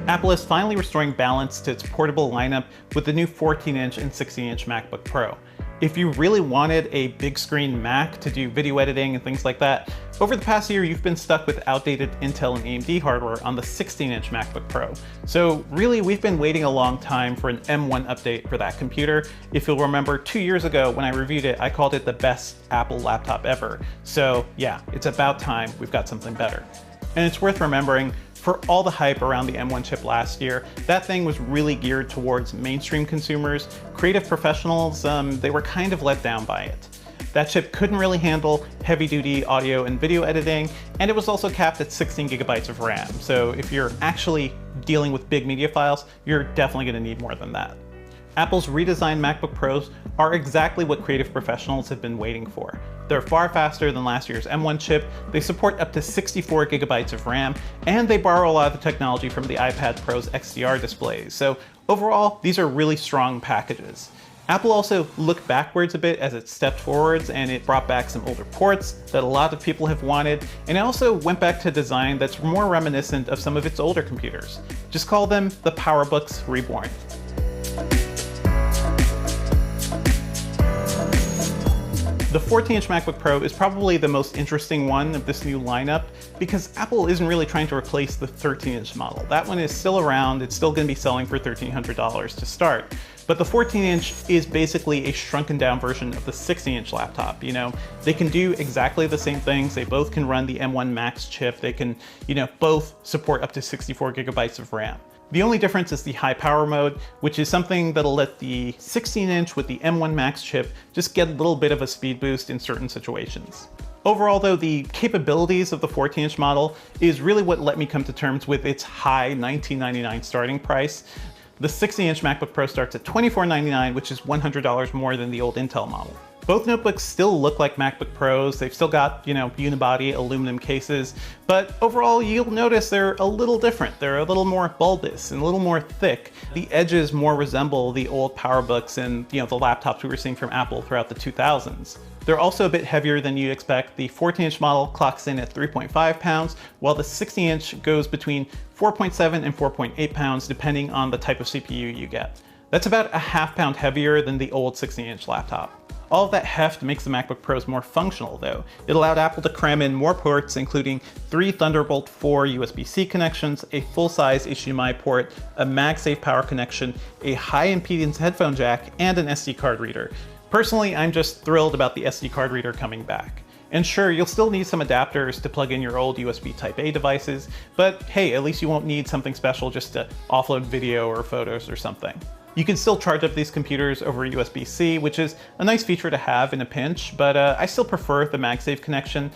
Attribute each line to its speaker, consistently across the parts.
Speaker 1: Apple is finally restoring balance to its portable lineup with the new 14-inch and 16-inch MacBook Pro. If you really wanted a big screen Mac to do video editing and things like that, over the past year you've been stuck with outdated Intel and AMD hardware on the 16-inch MacBook Pro. So really we've been waiting a long time for an M1 update for that computer. If you'll remember, 2 years ago when I reviewed it, I called it the best Apple laptop ever. So yeah, it's about time we've got something better. And it's worth remembering, for all the hype around the M1 chip last year, that thing was really geared towards mainstream consumers. Creative professionals, they were kind of let down by it. That chip couldn't really handle heavy-duty audio and video editing, and it was also capped at 16 gigabytes of RAM. So if you're actually dealing with big media files, you're definitely going to need more than that. Apple's redesigned MacBook Pros are exactly what creative professionals have been waiting for. They're far faster than last year's M1 chip, they support up to 64 gigabytes of RAM, and they borrow a lot of the technology from the iPad Pro's XDR displays. So overall, these are really strong packages. Apple also looked backwards a bit as it stepped forwards, and it brought back some older ports that a lot of people have wanted, and it also went back to design that's more reminiscent of some of its older computers. Just call them the PowerBooks Reborn. The 14-inch MacBook Pro is probably the most interesting one of this new lineup because Apple isn't really trying to replace the 13-inch model. That one is still around, it's still going to be selling for $1,300 to start. But the 14-inch is basically a shrunken down version of the 16-inch laptop. You know, they can do exactly the same things. They both can run the M1 Max chip. They can, both support up to 64 gigabytes of RAM. The only difference is the high power mode, which is something that'll let the 16-inch with the M1 Max chip just get a little bit of a speed boost in certain situations. Overall though, the capabilities of the 14-inch model is really what let me come to terms with its high $1999 starting price. The 16-inch MacBook Pro starts at $2499, which is $100 more than the old Intel model. Both notebooks still look like MacBook Pros. They've still got, unibody aluminum cases, but overall you'll notice they're a little different. They're a little more bulbous and a little more thick. The edges more resemble the old PowerBooks and, the laptops we were seeing from Apple throughout the 2000s. They're also a bit heavier than you'd expect. The 14-inch model clocks in at 3.5 pounds, while the 16-inch goes between 4.7 and 4.8 pounds, depending on the type of CPU you get. That's about a half pound heavier than the old 16-inch laptop. All of that heft makes the MacBook Pros more functional though. It allowed Apple to cram in more ports, including 3 Thunderbolt 4 USB-C connections, a full-size HDMI port, a MagSafe power connection, a high-impedance headphone jack, and an SD card reader. Personally, I'm just thrilled about the SD card reader coming back. And sure, you'll still need some adapters to plug in your old USB Type-A devices, but hey, at least you won't need something special just to offload video or photos or something. You can still charge up these computers over USB-C, which is a nice feature to have in a pinch, but I still prefer the MagSafe connection.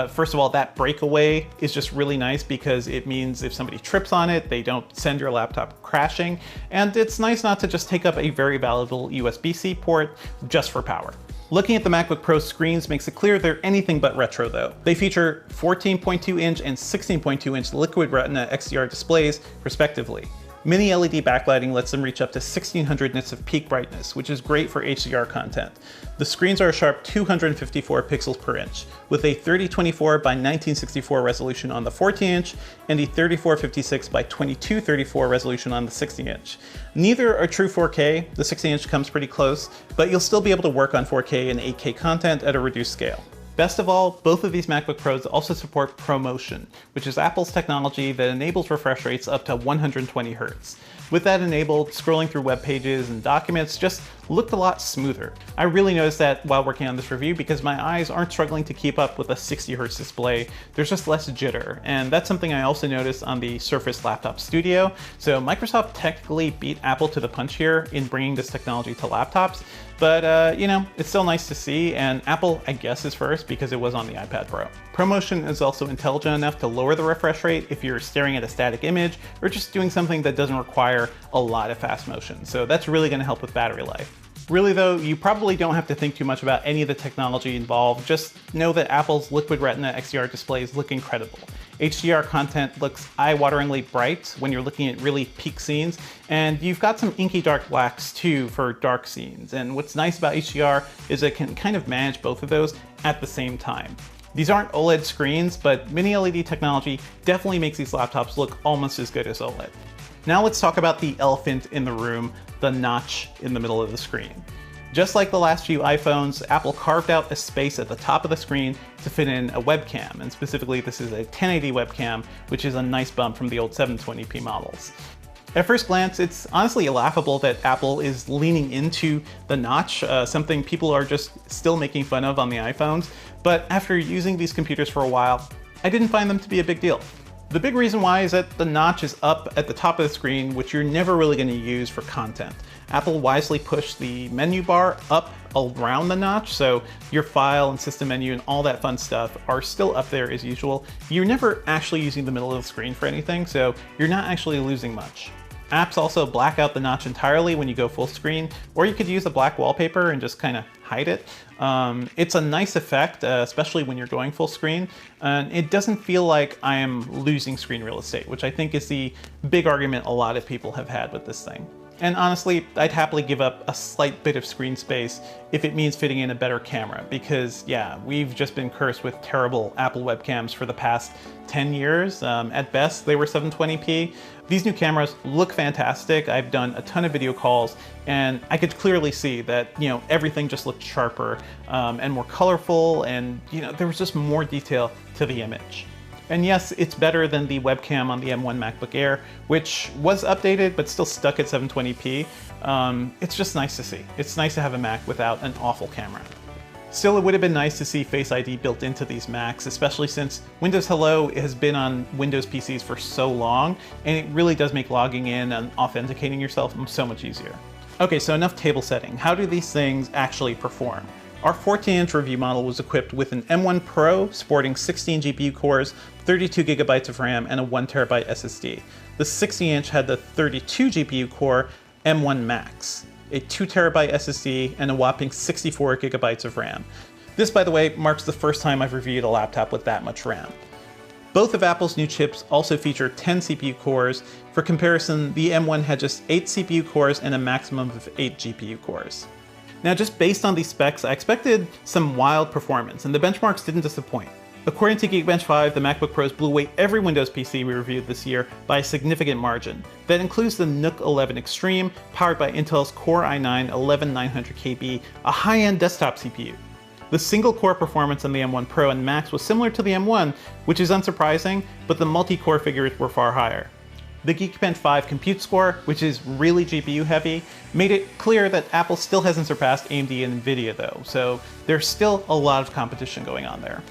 Speaker 1: First of all, that breakaway is just really nice because it means if somebody trips on it, they don't send your laptop crashing, and it's nice not to just take up a very valuable USB-C port just for power. Looking at the MacBook Pro screens makes it clear they're anything but retro though. They feature 14.2-inch and 16.2-inch Liquid Retina XDR displays, respectively. Mini LED backlighting lets them reach up to 1600 nits of peak brightness, which is great for HDR content. The screens are a sharp 254 pixels per inch, with a 3024 by 1964 resolution on the 14-inch and a 3456 by 2234 resolution on the 16-inch. Neither are true 4K, the 16-inch comes pretty close, but you'll still be able to work on 4K and 8K content at a reduced scale. Best of all, both of these MacBook Pros also support ProMotion, which is Apple's technology that enables refresh rates up to 120 Hz. With that enabled, scrolling through web pages and documents just looked a lot smoother. I really noticed that while working on this review because my eyes aren't struggling to keep up with a 60 Hz display. There's just less jitter, and that's something I also noticed on the Surface Laptop Studio. So Microsoft technically beat Apple to the punch here in bringing this technology to laptops, but it's still nice to see, and Apple, I guess, is first because it was on the iPad Pro. ProMotion is also intelligent enough to lower the refresh rate if you're staring at a static image or just doing something that doesn't require a lot of fast motion. So that's really going to help with battery life. Really though, you probably don't have to think too much about any of the technology involved. Just know that Apple's Liquid Retina XDR displays look incredible. HDR content looks eye-wateringly bright when you're looking at really peak scenes, and you've got some inky dark blacks too for dark scenes. And what's nice about HDR is it can kind of manage both of those at the same time. These aren't OLED screens, but Mini LED technology definitely makes these laptops look almost as good as OLED. Now let's talk about the elephant in the room, the notch in the middle of the screen. Just like the last few iPhones, Apple carved out a space at the top of the screen to fit in a webcam, and specifically this is a 1080 webcam, which is a nice bump from the old 720p models. At first glance, it's honestly laughable that Apple is leaning into the notch, something people are just still making fun of on the iPhones, but after using these computers for a while, I didn't find them to be a big deal. The big reason why is that the notch is up at the top of the screen, which you're never really going to use for content. Apple wisely pushed the menu bar up around the notch, so your file and system menu and all that fun stuff are still up there as usual. You're never actually using the middle of the screen for anything, so you're not actually losing much. Apps also black out the notch entirely when you go full screen, or you could use a black wallpaper and just kind of hide it. It's a nice effect, especially when you're going full screen, and it doesn't feel like I am losing screen real estate, which I think is the big argument a lot of people have had with this thing. And honestly, I'd happily give up a slight bit of screen space if it means fitting in a better camera, because yeah, we've just been cursed with terrible Apple webcams for the past 10 years. At best, they were 720p. These new cameras look fantastic. I've done a ton of video calls, and I could clearly see that, everything just looked sharper and more colorful, and there was just more detail to the image. And yes, it's better than the webcam on the M1 MacBook Air, which was updated but still stuck at 720p. It's just nice to see. It's nice to have a Mac without an awful camera. Still, it would have been nice to see Face ID built into these Macs, especially since Windows Hello has been on Windows PCs for so long, and it really does make logging in and authenticating yourself so much easier. Okay, so enough table setting. How do these things actually perform? Our 14-inch review model was equipped with an M1 Pro sporting 16 GPU cores, 32 gigabytes of RAM, and a 1 terabyte SSD. The 60-inch had the 32 GPU core M1 Max, a 2 terabyte SSD, and a whopping 64 gigabytes of RAM. This, by the way, marks the first time I've reviewed a laptop with that much RAM. Both of Apple's new chips also feature 10 CPU cores. For comparison, the M1 had just 8 CPU cores and a maximum of 8 GPU cores. Now, just based on these specs, I expected some wild performance, and the benchmarks didn't disappoint. According to Geekbench 5, the MacBook Pros blew away every Windows PC we reviewed this year by a significant margin. That includes the Nook 11 Extreme, powered by Intel's Core i9 11900KB, a high-end desktop CPU. The single-core performance on the M1 Pro and Max was similar to the M1, which is unsurprising, but the multi-core figures were far higher. The Geekbench 5 compute score, which is really GPU heavy, made it clear that Apple still hasn't surpassed AMD and Nvidia though, so there's still a lot of competition going on there.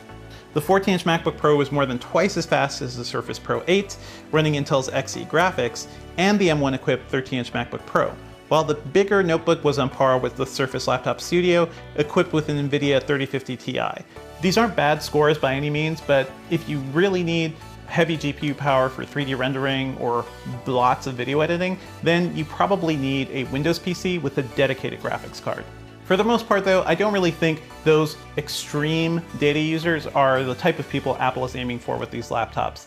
Speaker 1: The 14-inch MacBook Pro was more than twice as fast as the Surface Pro 8, running Intel's Xe graphics, and the M1-equipped 13-inch MacBook Pro, while the bigger notebook was on par with the Surface Laptop Studio, equipped with an NVIDIA 3050 Ti. These aren't bad scores by any means, but if you really need heavy GPU power for 3D rendering or lots of video editing, then you probably need a Windows PC with a dedicated graphics card. For the most part though, I don't really think those extreme data users are the type of people Apple is aiming for with these laptops.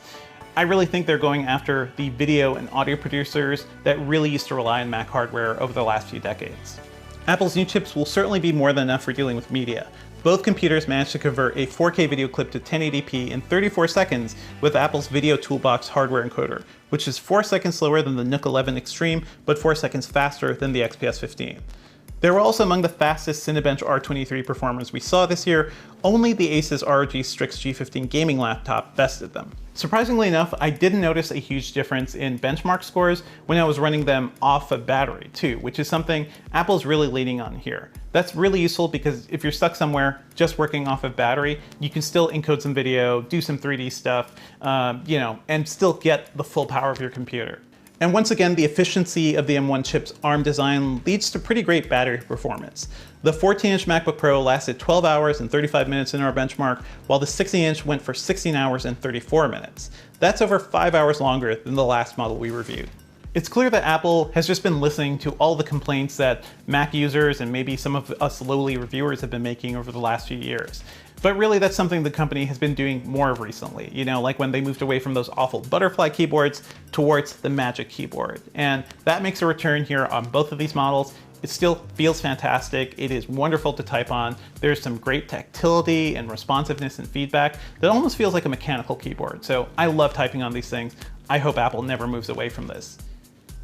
Speaker 1: I really think they're going after the video and audio producers that really used to rely on Mac hardware over the last few decades. Apple's new chips will certainly be more than enough for dealing with media. Both computers managed to convert a 4K video clip to 1080p in 34 seconds with Apple's Video Toolbox hardware encoder, which is 4 seconds slower than the Nook 11 Extreme, but 4 seconds faster than the XPS 15. They were also among the fastest Cinebench R23 performers we saw this year. Only the Asus ROG Strix G15 gaming laptop bested them. Surprisingly enough, I didn't notice a huge difference in benchmark scores when I was running them off of battery too, which is something Apple's really leaning on here. That's really useful because if you're stuck somewhere just working off of battery, you can still encode some video, do some 3D stuff, and still get the full power of your computer. And once again, the efficiency of the M1 chip's ARM design leads to pretty great battery performance. The 14-inch MacBook Pro lasted 12 hours and 35 minutes in our benchmark, while the 60-inch went for 16 hours and 34 minutes. That's over 5 hours longer than the last model we reviewed. It's clear that Apple has just been listening to all the complaints that Mac users and maybe some of us lowly reviewers have been making over the last few years. But really, that's something the company has been doing more of recently, like when they moved away from those awful butterfly keyboards towards the Magic Keyboard. And that makes a return here on both of these models. It still feels fantastic. It is wonderful to type on. There's some great tactility and responsiveness and feedback that almost feels like a mechanical keyboard. So I love typing on these things. I hope Apple never moves away from this.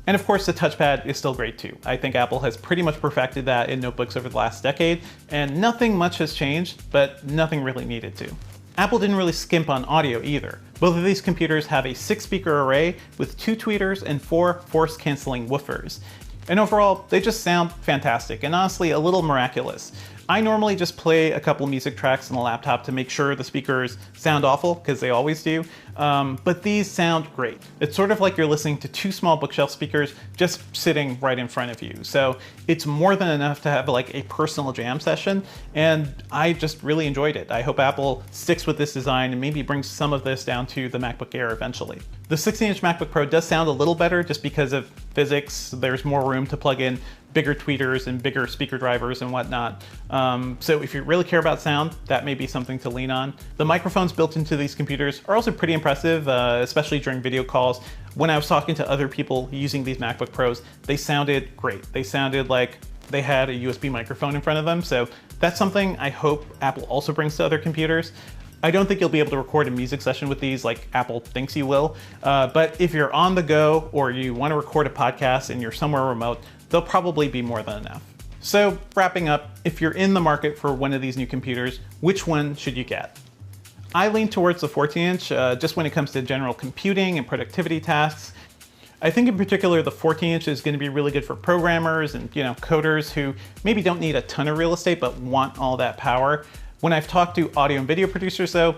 Speaker 1: And of course, the touchpad is still great too. I think Apple has pretty much perfected that in notebooks over the last decade, and nothing much has changed, but nothing really needed to. Apple didn't really skimp on audio either. Both of these computers have a 6-speaker array with 2 tweeters and 4 force-canceling woofers. And overall, they just sound fantastic and honestly a little miraculous. I normally just play a couple music tracks on the laptop to make sure the speakers sound awful, because they always do, but these sound great. It's sort of like you're listening to 2 small bookshelf speakers just sitting right in front of you. So it's more than enough to have like a personal jam session, and I just really enjoyed it. I hope Apple sticks with this design and maybe brings some of this down to the MacBook Air eventually. The 16-inch MacBook Pro does sound a little better just because of physics. There's more room to plug in bigger tweeters and bigger speaker drivers and whatnot. So if you really care about sound, that may be something to lean on. The microphones built into these computers are also pretty impressive, especially during video calls. When I was talking to other people using these MacBook Pros, they sounded great. They sounded like they had a USB microphone in front of them. So that's something I hope Apple also brings to other computers. I don't think you'll be able to record a music session with these like Apple thinks you will, but if you're on the go or you want to record a podcast and you're somewhere remote, they'll probably be more than enough. So wrapping up, if you're in the market for one of these new computers, which one should you get? I lean towards the 14-inch just when it comes to general computing and productivity tasks. I think in particular the 14-inch is going to be really good for programmers and coders who maybe don't need a ton of real estate but want all that power. When I've talked to audio and video producers though,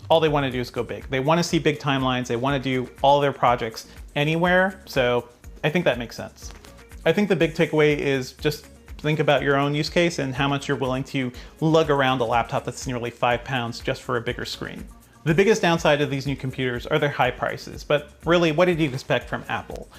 Speaker 1: all they want to do is go big. They want to see big timelines, they want to do all their projects anywhere, so I think that makes sense. I think the big takeaway is just think about your own use case and how much you're willing to lug around a laptop that's nearly 5 pounds just for a bigger screen. The biggest downside of these new computers are their high prices, but really, what did you expect from Apple?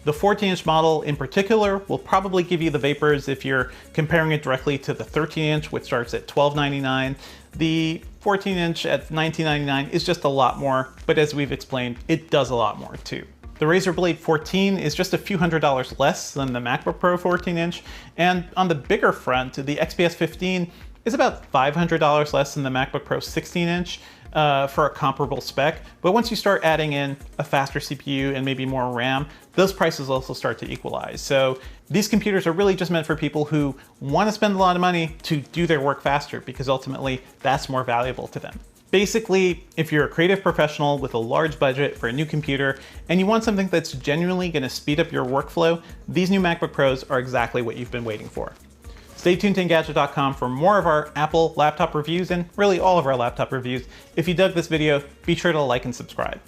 Speaker 1: The 14-inch model in particular will probably give you the vapors if you're comparing it directly to the 13-inch, which starts at $1299. The 14-inch at $1999 is just a lot more, but as we've explained, it does a lot more too. The Razer Blade 14 is just a few $100s less than the MacBook Pro 14-inch, and on the bigger front, the XPS 15 is about $500 less than the MacBook Pro 16-inch for a comparable spec. But once you start adding in a faster CPU and maybe more RAM, those prices also start to equalize. So these computers are really just meant for people who want to spend a lot of money to do their work faster, because ultimately that's more valuable to them. Basically, if you're a creative professional with a large budget for a new computer and you want something that's genuinely going to speed up your workflow, these new MacBook Pros are exactly what you've been waiting for. Stay tuned to Engadget.com for more of our Apple laptop reviews and really all of our laptop reviews. If you dug this video, be sure to like and subscribe.